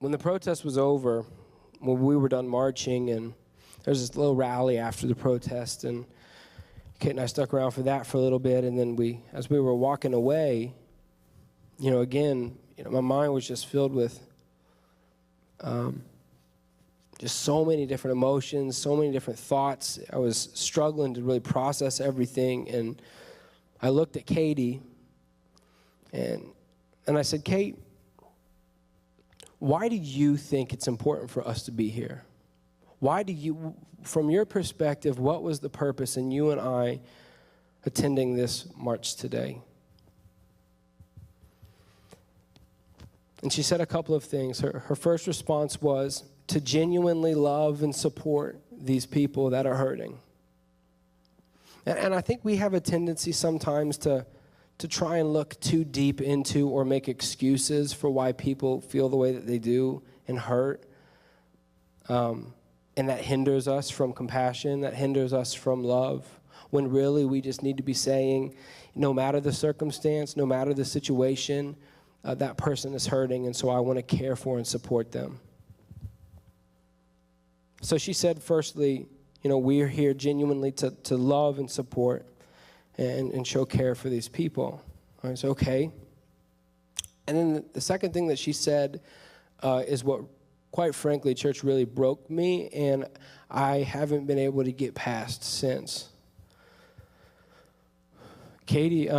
when the protest was over, when we were done marching, and there was this little rally after the protest, and Kate and I stuck around for that for a little bit, and then as we were walking away, again, my mind was just filled with just so many different emotions, so many different thoughts. I was struggling to really process everything, and I looked at Katie, and I said, Kate, why do you think it's important for us to be here? Why do you, from your perspective, what was the purpose in you and I attending this march today? And she said a couple of things. Her first response was to genuinely love and support these people that are hurting. And I think we have a tendency sometimes to try and look too deep into or make excuses for why people feel the way that they do and hurt. And that hinders us from compassion, that hinders us from love, when really we just need to be saying, no matter the circumstance, no matter the situation, that person is hurting, and so I want to care for and support them. So she said, firstly, we are here genuinely to love and support and show care for these people. I was okay. And then the second thing that she said is what, quite frankly, church, really broke me, and I haven't been able to get past since. Katie,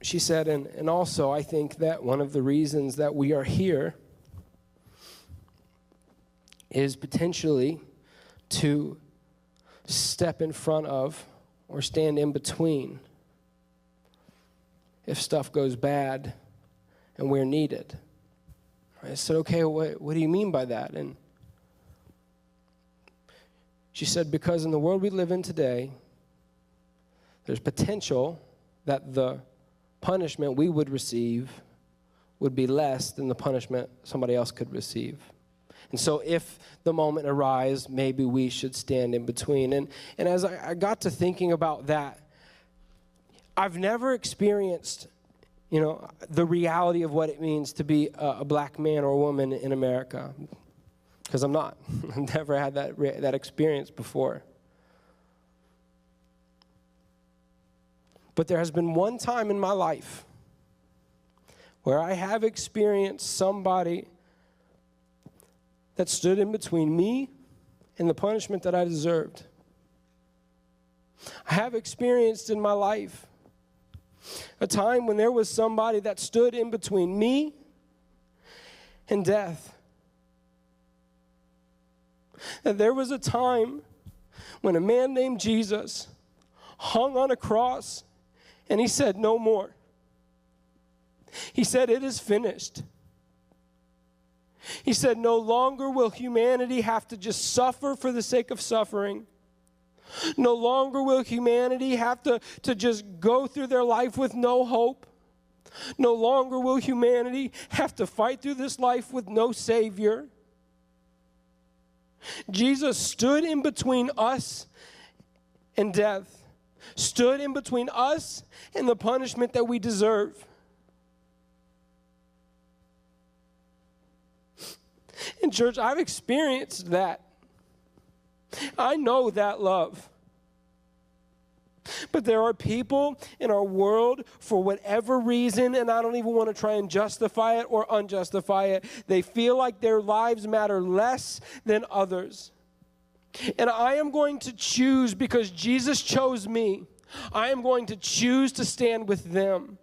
she said, and also I think that one of the reasons that we are here is potentially to step in front of or stand in between if stuff goes bad and we're needed. I said, okay, what do you mean by that? And she said, because in the world we live in today, there's potential that the punishment we would receive would be less than the punishment somebody else could receive. And so if the moment arises, maybe we should stand in between. And as I got to thinking about that, I've never experienced, the reality of what it means to be a black man or woman in America, because I'm not. I've never had that experience before. But there has been one time in my life where I have experienced somebody that stood in between me and the punishment that I deserved. I have experienced in my life a time when there was somebody that stood in between me and death. And there was a time when a man named Jesus hung on a cross and he said, no more. He said, it is finished. He said, no longer will humanity have to just suffer for the sake of suffering. No longer will humanity have to just go through their life with no hope. No longer will humanity have to fight through this life with no Savior. Jesus stood in between us and death, stood in between us and the punishment that we deserve. In church, I've experienced that. I know that love. But there are people in our world, for whatever reason, and I don't even want to try and justify it or unjustify it, they feel like their lives matter less than others. And I am going to choose, because Jesus chose me, I am going to choose to stand with them.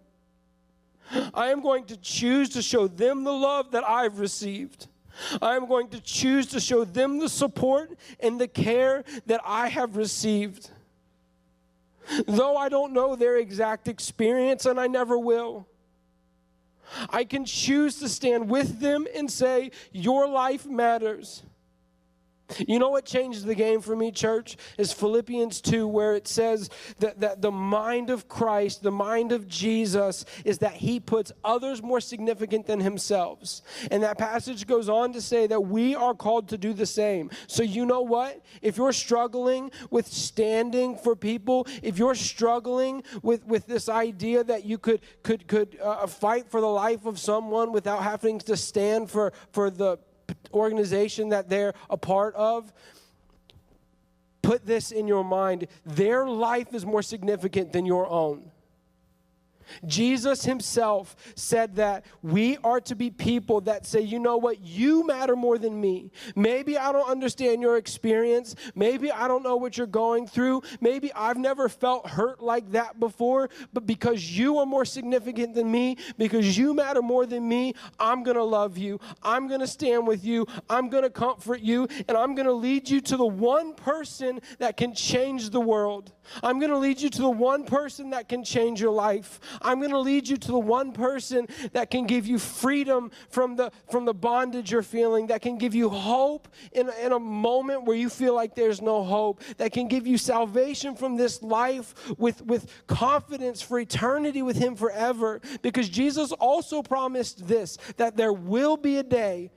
I am going to choose to show them the love that I've received. I am going to choose to show them the support and the care that I have received. Though I don't know their exact experience, and I never will, I can choose to stand with them and say, your life matters. You know what changed the game for me, church? Is Philippians 2, where it says that the mind of Christ, the mind of Jesus, is that he puts others more significant than himself. And that passage goes on to say that we are called to do the same. So you know what? If you're struggling with standing for people, if you're struggling with this idea that you could fight for the life of someone without having to stand for the organization that they're a part of, put this in your mind. Their life is more significant than your own. Jesus himself said that we are to be people that say, you know what, you matter more than me. Maybe I don't understand your experience. Maybe I don't know what you're going through. Maybe I've never felt hurt like that before, but because you are more significant than me, because you matter more than me, I'm going to love you. I'm going to stand with you. I'm going to comfort you, and I'm going to lead you to the one person that can change the world. I'm going to lead you to the one person that can change your life. I'm going to lead you to the one person that can give you freedom from the bondage you're feeling, that can give you hope in a moment where you feel like there's no hope, that can give you salvation from this life with confidence for eternity with him forever. Because Jesus also promised this, that there will be a day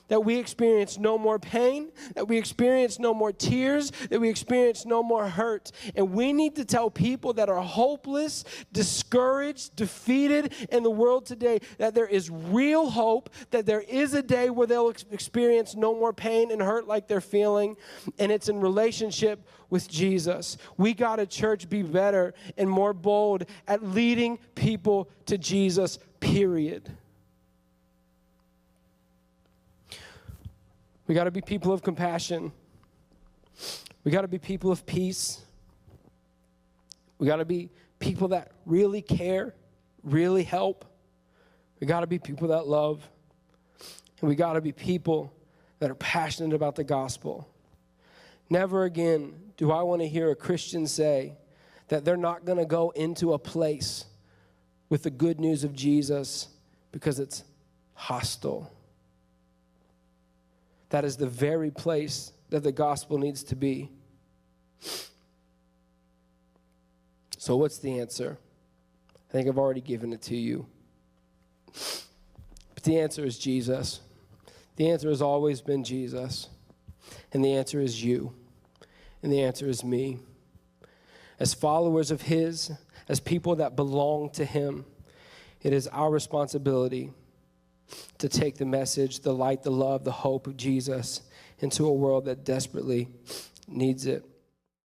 that we experience no more pain, that we experience no more tears, that we experience no more hurt. And we need to tell people that are hopeless, discouraged, defeated in the world today that there is real hope, that there is a day where they'll experience no more pain and hurt like they're feeling, and it's in relationship with Jesus. We got to, church, be better and more bold at leading people to Jesus, period. We got to be people of compassion. We got to be people of peace. We got to be people that really care, really help. We got to be people that love. And we got to be people that are passionate about the gospel. Never again do I want to hear a Christian say that they're not going to go into a place with the good news of Jesus because it's hostile. That is the very place that the gospel needs to be. So what's the answer? I think I've already given it to you. But the answer is Jesus. The answer has always been Jesus. And the answer is you. And the answer is me. As followers of his, as people that belong to him, it is our responsibility to take the message, the light, the love, the hope of Jesus into a world that desperately needs it.